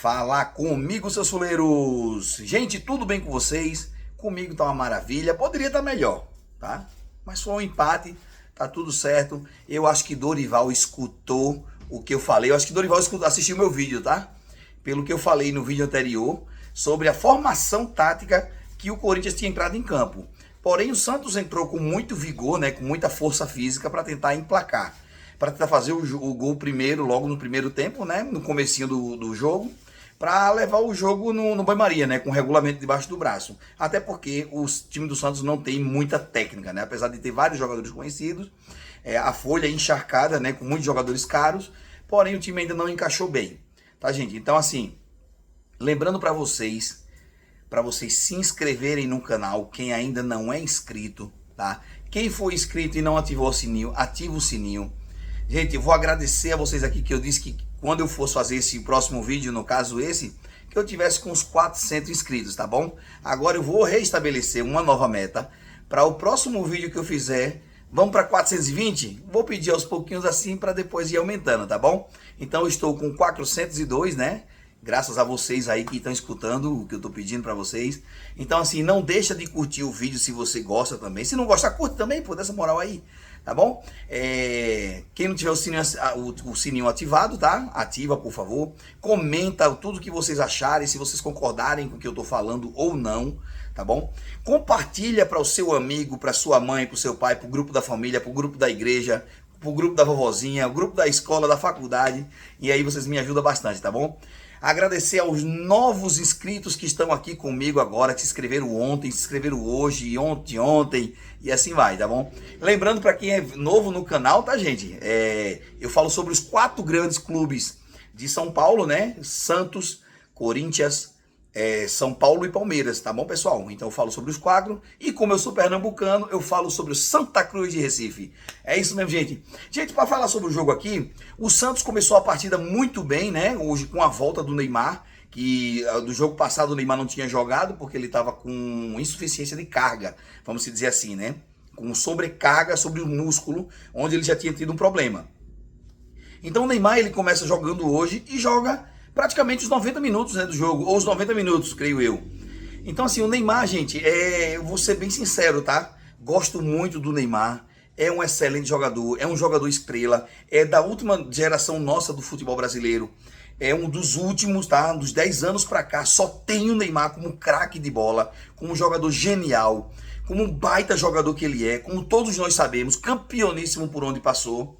Falar comigo, seus fuleiros! Gente, tudo bem com vocês? Comigo tá uma maravilha, poderia estar melhor, tá? Mas foi um empate, tá tudo certo. Eu acho que Dorival escutou o que eu falei, eu acho que Dorival assistiu meu vídeo, tá? Pelo que eu falei no vídeo anterior, sobre a formação tática que o Corinthians tinha entrado em campo. Porém, o Santos entrou com muito vigor, né, com muita força física para tentar emplacar. Para tentar fazer o gol primeiro, logo no primeiro tempo, né, no comecinho do jogo, para levar o jogo no banho-maria, né, com o regulamento debaixo do braço. Até porque o time do Santos não tem muita técnica, né, apesar de ter vários jogadores conhecidos, a folha é encharcada, né, com muitos jogadores caros, porém o time ainda não encaixou bem, tá, gente? Então, assim, lembrando para vocês se inscreverem no canal, quem ainda não é inscrito, tá? Quem for inscrito e não ativou o sininho, ativa o sininho. Gente, eu vou agradecer a vocês aqui que eu disse que quando eu fosse fazer esse próximo vídeo, no caso esse, que eu tivesse com uns 400 inscritos, tá bom? Agora eu vou restabelecer uma nova meta para o próximo vídeo que eu fizer. Vamos para 420? Vou pedir aos pouquinhos assim para depois ir aumentando, tá bom? Então eu estou com 402, né? Graças a vocês aí que estão escutando o que eu estou pedindo para vocês. Então, assim, não deixa de curtir o vídeo se você gosta também. Se não gostar, curte também, pô, dessa moral aí, tá bom? Quem não tiver o sininho ativado, tá? Ativa, por favor. Comenta tudo que vocês acharem, se vocês concordarem com o que eu estou falando ou não, tá bom? Compartilha para o seu amigo, para sua mãe, para o seu pai, para o grupo da família, para o grupo da igreja, para o grupo da vovozinha, o grupo da escola, da faculdade. E aí vocês me ajudam bastante, tá bom? Agradecer aos novos inscritos que estão aqui comigo agora, que se inscreveram ontem, se inscreveram hoje, ontem, e assim vai, tá bom? Lembrando para quem é novo no canal, tá, gente? Eu falo sobre os 4 grandes clubes de São Paulo, né? Santos, Corinthians, São Paulo e Palmeiras, tá bom, pessoal? Então eu falo sobre os 4 e como eu sou pernambucano, eu falo sobre o Santa Cruz de Recife. É isso mesmo, gente. Gente, para falar sobre o jogo aqui, o Santos começou a partida muito bem, né? Hoje com a volta do Neymar, que do jogo passado o Neymar não tinha jogado porque ele estava com insuficiência de carga, vamos dizer assim, né? Com sobrecarga sobre o músculo, onde ele já tinha tido um problema. Então o Neymar ele começa jogando hoje e joga praticamente os 90 minutos, né, do jogo, ou os 90 minutos, creio eu. Então, assim, o Neymar, gente, eu vou ser bem sincero, tá? Gosto muito do Neymar, é um excelente jogador, é um jogador estrela, é da última geração nossa do futebol brasileiro, é um dos últimos, tá? Dos 10 anos pra cá, só tem o Neymar como um craque de bola, como um jogador genial, como um baita jogador que ele é, como todos nós sabemos, campeoníssimo por onde passou.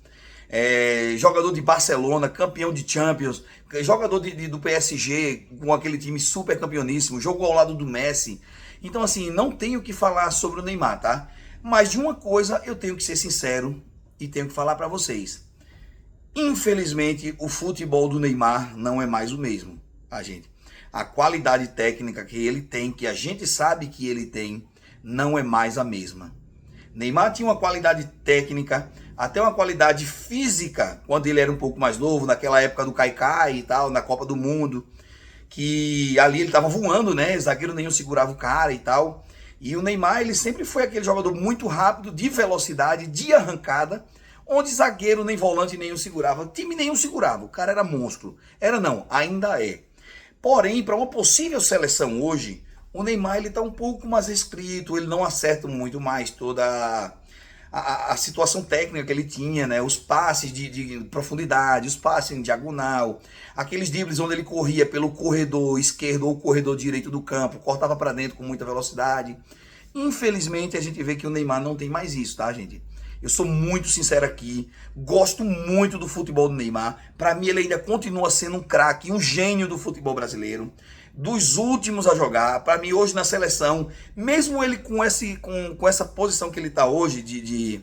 Jogador de Barcelona, campeão de Champions, jogador do PSG, com aquele time super campeoníssimo, jogou ao lado do Messi. Então, assim, não tenho o que falar sobre o Neymar, tá? Mas de uma coisa eu tenho que ser sincero e tenho que falar para vocês. Infelizmente, o futebol do Neymar não é mais o mesmo, tá, gente? A qualidade técnica que ele tem, que a gente sabe que ele tem, não é mais a mesma. Neymar tinha uma qualidade técnica, até uma qualidade física, quando ele era um pouco mais novo, naquela época do Kaikai e tal, na Copa do Mundo, que ali ele tava voando, né? Zagueiro nenhum segurava o cara e tal. E o Neymar, ele sempre foi aquele jogador muito rápido, de velocidade, de arrancada, onde zagueiro nem volante nenhum segurava, time nenhum segurava, o cara era monstro. Era não, ainda é. Porém, para uma possível seleção hoje, o Neymar ele tá um pouco mais restrito, ele não acerta muito mais toda a situação técnica que ele tinha, né? Os passes de profundidade, os passes em diagonal, aqueles dribles onde ele corria pelo corredor esquerdo ou corredor direito do campo, cortava para dentro com muita velocidade. Infelizmente a gente vê que o Neymar não tem mais isso, tá, gente? Eu sou muito sincero aqui, gosto muito do futebol do Neymar. Para mim ele ainda continua sendo um craque, um gênio do futebol brasileiro, dos últimos a jogar. Para mim hoje na seleção, mesmo ele com essa posição que ele está hoje, de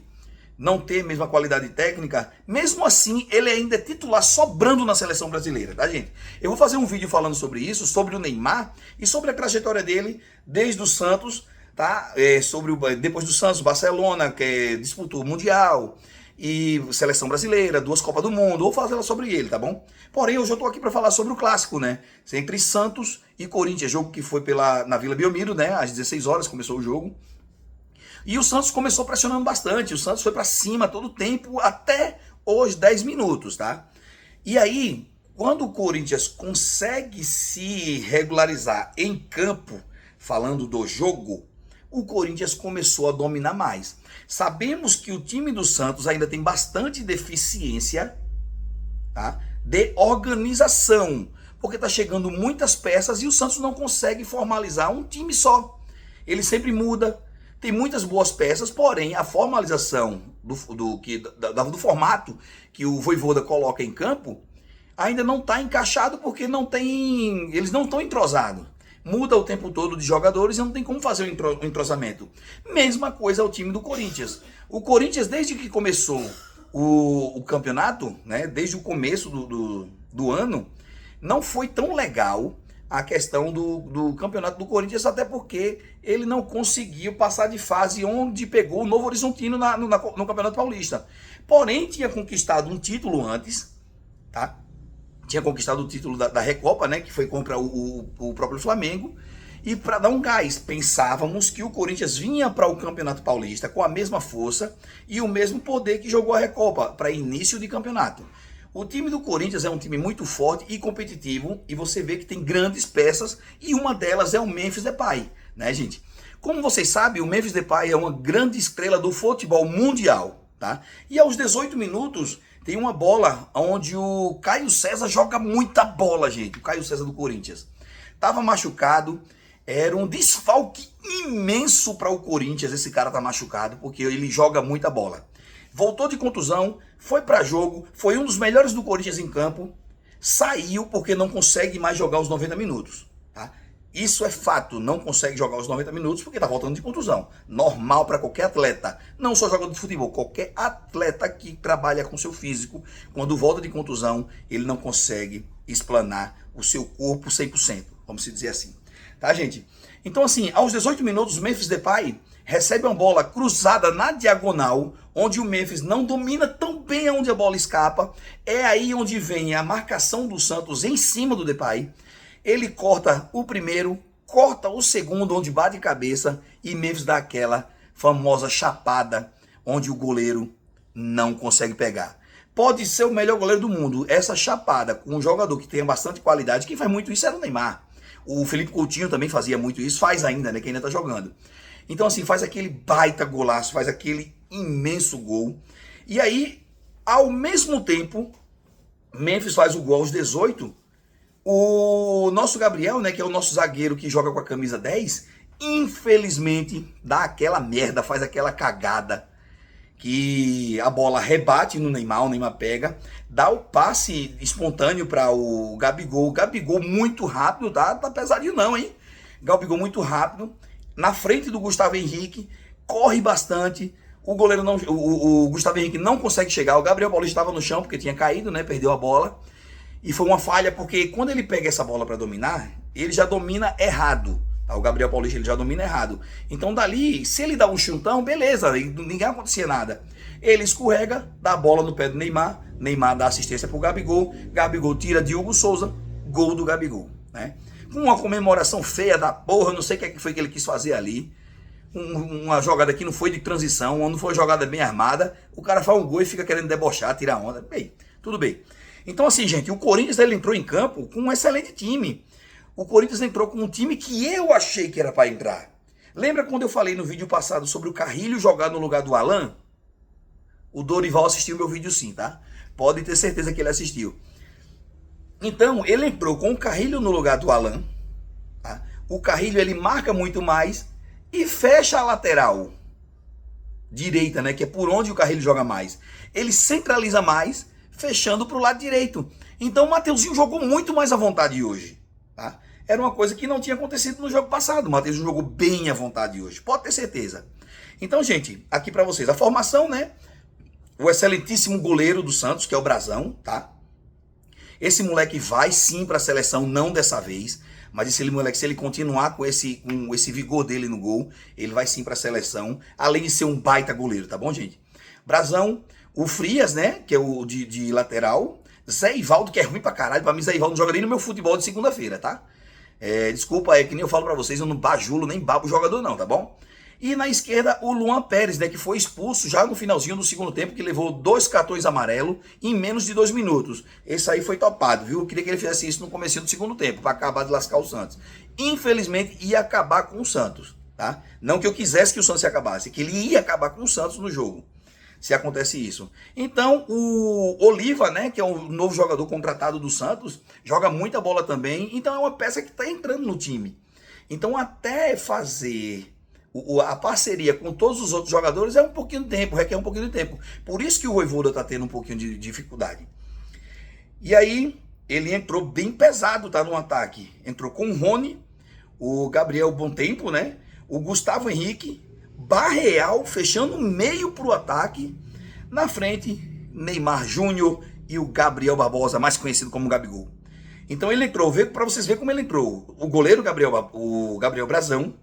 não ter a mesma qualidade técnica, mesmo assim ele ainda é titular sobrando na seleção brasileira, tá, gente? Eu vou fazer um vídeo falando sobre isso, sobre o Neymar e sobre a trajetória dele desde o Santos, tá? Depois do Santos, Barcelona, que disputou o Mundial, e seleção brasileira, 2 Copas do Mundo, vou fazer ela sobre ele, tá bom? Porém, hoje eu tô aqui para falar sobre o clássico, né? Entre Santos e Corinthians, jogo que foi na Vila Belmiro, né? Às 16 horas começou o jogo. E o Santos começou pressionando bastante, o Santos foi para cima todo o tempo, até os 10 minutos, tá? E aí, Quando o Corinthians consegue se regularizar em campo, falando do jogo, o Corinthians começou a dominar mais. Sabemos que o time do Santos ainda tem bastante deficiência, tá, de organização, porque está chegando muitas peças e o Santos não consegue formalizar um time só. Ele sempre muda, tem muitas boas peças, porém a formalização do formato que o Vojvoda coloca em campo ainda não está encaixado porque eles não estão entrosados. Muda o tempo todo de jogadores e não tem como fazer o entrosamento. Mesma coisa ao time do Corinthians. O Corinthians, desde que começou o campeonato, né, desde o começo do ano, não foi tão legal a questão do campeonato do Corinthians, até porque ele não conseguiu passar de fase onde pegou o Novo Horizontino no Campeonato Paulista. Porém, tinha conquistado um título antes, tá? Tinha conquistado o título da Recopa, né, que foi contra o próprio Flamengo. E para dar um gás, pensávamos que o Corinthians vinha para o Campeonato Paulista com a mesma força e o mesmo poder que jogou a Recopa para início de campeonato. O time do Corinthians é um time muito forte e competitivo e você vê que tem grandes peças e uma delas é o Memphis Depay, né, gente? Como vocês sabem, o Memphis Depay é uma grande estrela do futebol mundial, tá? E aos 18 minutos tem uma bola onde o Caio César joga muita bola, gente. O Caio César do Corinthians tava machucado, era um desfalque imenso para o Corinthians. Esse cara tá machucado porque ele joga muita bola. Voltou de contusão, foi para jogo, foi um dos melhores do Corinthians em campo, saiu porque não consegue mais jogar os 90 minutos, tá? Isso é fato, não consegue jogar os 90 minutos porque tá voltando de contusão. Normal para qualquer atleta, não só jogador de futebol, qualquer atleta que trabalha com seu físico, quando volta de contusão, ele não consegue explanar o seu corpo 100%, vamos dizer assim. Tá, gente? Então, assim, aos 18 minutos, o Memphis Depay recebe uma bola cruzada na diagonal, onde o Memphis não domina tão bem onde a bola escapa. É aí onde vem a marcação do Santos em cima do Depay. Ele corta o primeiro, corta o segundo, onde bate cabeça, e Memphis dá aquela famosa chapada, onde o goleiro não consegue pegar. Pode ser o melhor goleiro do mundo. Essa chapada com um jogador que tenha bastante qualidade, quem faz muito isso era o Neymar. O Felipe Coutinho também fazia muito isso, faz ainda, né, que ainda tá jogando. Então, assim, faz aquele baita golaço, faz aquele imenso gol. E aí, ao mesmo tempo, Memphis faz o gol aos 18. O nosso Gabriel, né, que é o nosso zagueiro que joga com a camisa 10, infelizmente dá aquela merda, faz aquela cagada, que a bola rebate no Neymar, o Neymar pega, dá o passe espontâneo para o Gabigol. Gabigol muito rápido, tá pesadinho não, hein? Gabigol muito rápido, na frente do Gustavo Henrique, corre bastante. O goleiro não, o Gustavo Henrique não consegue chegar. O Gabriel Paulista estava no chão porque tinha caído, né? Perdeu a bola. E foi uma falha porque quando ele pega essa bola para dominar, ele já domina errado. Tá? O Gabriel Paulista ele já domina errado. Então dali, se ele dá um chutão, beleza, ninguém acontecia nada. Ele escorrega, dá a bola no pé do Neymar. Neymar dá assistência pro Gabigol. Gabigol tira de Hugo Souza. Gol do Gabigol, né? Com uma comemoração feia da porra, não sei o que foi que ele quis fazer ali. Uma jogada que não foi de transição, não foi uma jogada bem armada. O cara faz um gol e fica querendo debochar, tirar onda. Bem, tudo bem. Então assim, gente, o Corinthians ele entrou em campo com um excelente time. O Corinthians entrou com um time que eu achei que era para entrar. Lembra quando eu falei no vídeo passado sobre o Carrilho jogar no lugar do Alan? O Dorival assistiu meu vídeo sim, tá? Pode ter certeza que ele assistiu. Então, ele entrou com o Carrilho no lugar do Alan. Tá? O Carrilho ele marca muito mais e fecha a lateral direita, né? Que é por onde o Carrilho joga mais. Ele centraliza mais, fechando para o lado direito. Então o Mateuzinho jogou muito mais à vontade hoje. Tá? Era uma coisa que não tinha acontecido no jogo passado. O Mateuzinho jogou bem à vontade hoje. Pode ter certeza. Então, gente, aqui para vocês. A formação, né? O excelentíssimo goleiro do Santos, que é o Brazão, tá? Esse moleque vai sim para a seleção, não dessa vez. Mas esse moleque, se ele continuar com esse vigor dele no gol, ele vai sim para a seleção. Além de ser um baita goleiro, tá bom, gente? Brazão, o Frias, né? Que é o de lateral. Zé Ivaldo, que é ruim pra caralho. Pra mim, Zé Ivaldo não joga nem no meu futebol de segunda-feira, tá? Desculpa, é que nem eu falo pra vocês, eu não bajulo nem babo o jogador não, tá bom? E na esquerda, o Luan Pérez, né, que foi expulso já no finalzinho do segundo tempo, que levou 2 cartões amarelos em menos de 2 minutos. Esse aí foi topado, viu? Eu queria que ele fizesse isso no começo do segundo tempo, para acabar de lascar o Santos. Infelizmente, ia acabar com o Santos, tá? Não que eu quisesse que o Santos se acabasse, que ele ia acabar com o Santos no jogo, se acontece isso. Então, o Oliva, né, que é um novo jogador contratado do Santos, joga muita bola também, então é uma peça que está entrando no time. Então, até fazer a parceria com todos os outros jogadores é um pouquinho de tempo, requer um pouquinho de tempo. Por isso que o Vojvoda está tendo um pouquinho de dificuldade. E aí, ele entrou bem pesado, tá, no ataque. Entrou com o Rony, o Gabriel Bontempo, né? O Gustavo Henrique, Barreal, fechando meio pro ataque. Na frente, Neymar Júnior e o Gabriel Barbosa, mais conhecido como Gabigol. Então ele entrou, para vocês verem como ele entrou. O goleiro o Gabriel Brazão,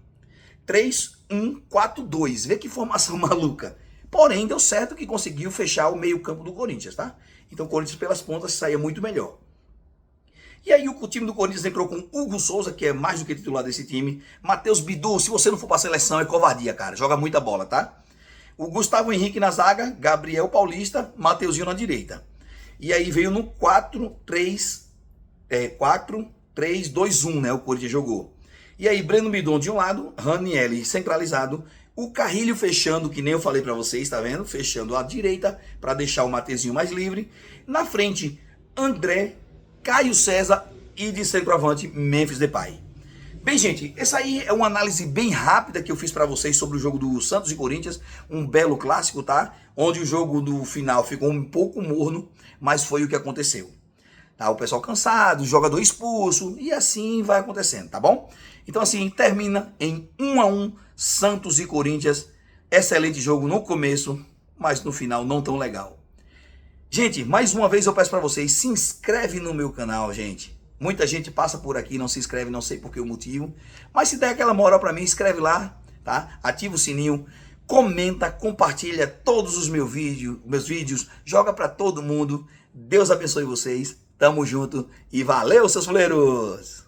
3-1-4-2. Vê que formação maluca. Porém, deu certo que conseguiu fechar o meio-campo do Corinthians, tá? Então o Corinthians pelas pontas saía muito melhor. E aí o time do Corinthians entrou com Hugo Souza, que é mais do que titular desse time. Matheus Bidu, se você não for pra seleção, é covardia, cara. Joga muita bola, tá? O Gustavo Henrique na zaga, Gabriel Paulista, Mateuzinho na direita. E aí veio no 4-3-2-1, né? O Corinthians jogou. E aí, Breno Midon de um lado, Ranielli centralizado, o Carrilho fechando, que nem eu falei para vocês, tá vendo? Fechando à direita, para deixar o Matezinho mais livre. Na frente, André, Caio César e de centroavante, Memphis Depay. Bem, gente, essa aí é uma análise bem rápida que eu fiz para vocês sobre o jogo do Santos e Corinthians, um belo clássico, tá? Onde o jogo do final ficou um pouco morno, mas foi o que aconteceu. Tá, o pessoal cansado, o jogador expulso, e assim vai acontecendo, tá bom? Então assim, termina em 1-1, Santos e Corinthians. Excelente jogo no começo, mas no final não tão legal. Gente, mais uma vez eu peço para vocês, se inscreve no meu canal, gente. Muita gente passa por aqui, não se inscreve, não sei por que o motivo. Mas se der aquela moral para mim, inscreve lá, tá? Ativa o sininho, comenta, compartilha todos os meus vídeos, joga para todo mundo. Deus abençoe vocês. Tamo junto e valeu, seus fuleiros!